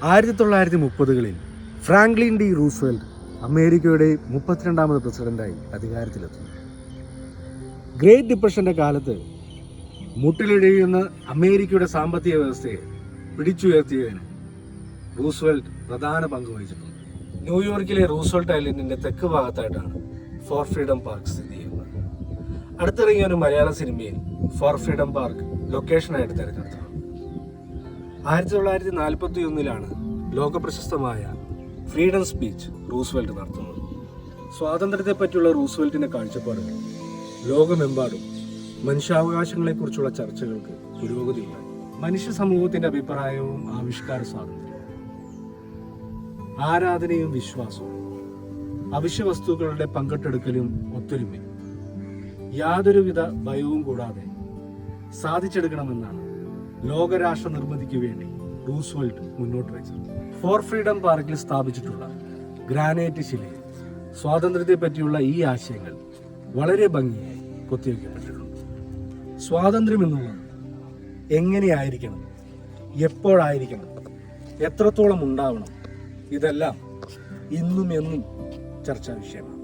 1930-കളിൽ Franklin D Roosevelt അമേരിക്കയുടെ 32ാമത് പ്രസിഡന്റായി അധികാരത്തിലെത്തുന്നു. Great ഡിപ്രഷന്റെ കാലത്ത് മുട്ടിലിഴയുന്ന അമേരിക്കയുടെ സാമ്പത്തിക വ്യവസ്ഥയെ പിടിച്ചുയർത്തിയതിന് റൂസ്വെൽറ്റ് പ്രധാന പങ്ക് വഹിച്ചിട്ടുണ്ട്. ന്യൂയോർക്കിലെ റൂസ്വെൽറ്റ് ഐലൻഡിന്റെ തെക്ക് ഭാഗത്തായിട്ടാണ് ഫോർ ഫ്രീഡം പാർക്ക് സ്ഥിതി ചെയ്യുന്നത്. അടുത്തിറങ്ങിയ ഒരു മലയാള സിനിമയിൽ ഫോർ ഫ്രീഡം പാർക്ക് ലൊക്കേഷനായിട്ട് തിരഞ്ഞെടുത്തത്. 1941-ലാണ് ലോകപ്രശസ്തമായ ഫ്രീഡം സ്പീച്ച് റൂസ്വെൽറ്റ് നടത്തുന്നത്. സ്വാതന്ത്ര്യത്തെ പറ്റിയുള്ള റൂസ്വെൽറ്റിന്റെ കാഴ്ചപ്പാടുകൾ ലോകമെമ്പാടും മനുഷ്യാവകാശങ്ങളെക്കുറിച്ചുള്ള ചർച്ചകൾക്ക് പുരോഗതിയുണ്ടായി. മനുഷ്യ സമൂഹത്തിന്റെ അഭിപ്രായവും ആവിഷ്കാര സ്വാതന്ത്ര്യം, ആരാധനയും വിശ്വാസവും, അവശ്യ വസ്തുക്കളുടെ പങ്കിട്ടെടുക്കലും ഒത്തൊരുമയും യാതൊരുവിധ ഭയവും കൂടാതെ സാധിച്ചെടുക്കണമെന്നാണ് ലോകരാഷ്ട്ര നിർമ്മിതിക്ക് വേണ്ടി റൂസ്വെൽറ്റ് മുന്നോട്ട് വെച്ചത്. ഫോർ ഫ്രീഡം പാർക്കിൽ സ്ഥാപിച്ചിട്ടുള്ള ഗ്രാനൈറ്റ് ശിലയിൽ സ്വാതന്ത്ര്യത്തെ പറ്റിയുള്ള ഈ ആശയങ്ങൾ വളരെ ഭംഗിയായി കൊത്തിവെക്കപ്പെട്ടിട്ടുണ്ട്. സ്വാതന്ത്ര്യം എന്നുള്ളത് എങ്ങനെയായിരിക്കണം, എപ്പോഴായിരിക്കണം, എത്രത്തോളം ഉണ്ടാവണം, ഇതെല്ലാം ഇന്നും എന്നും ചർച്ചാ വിഷയമാണ്.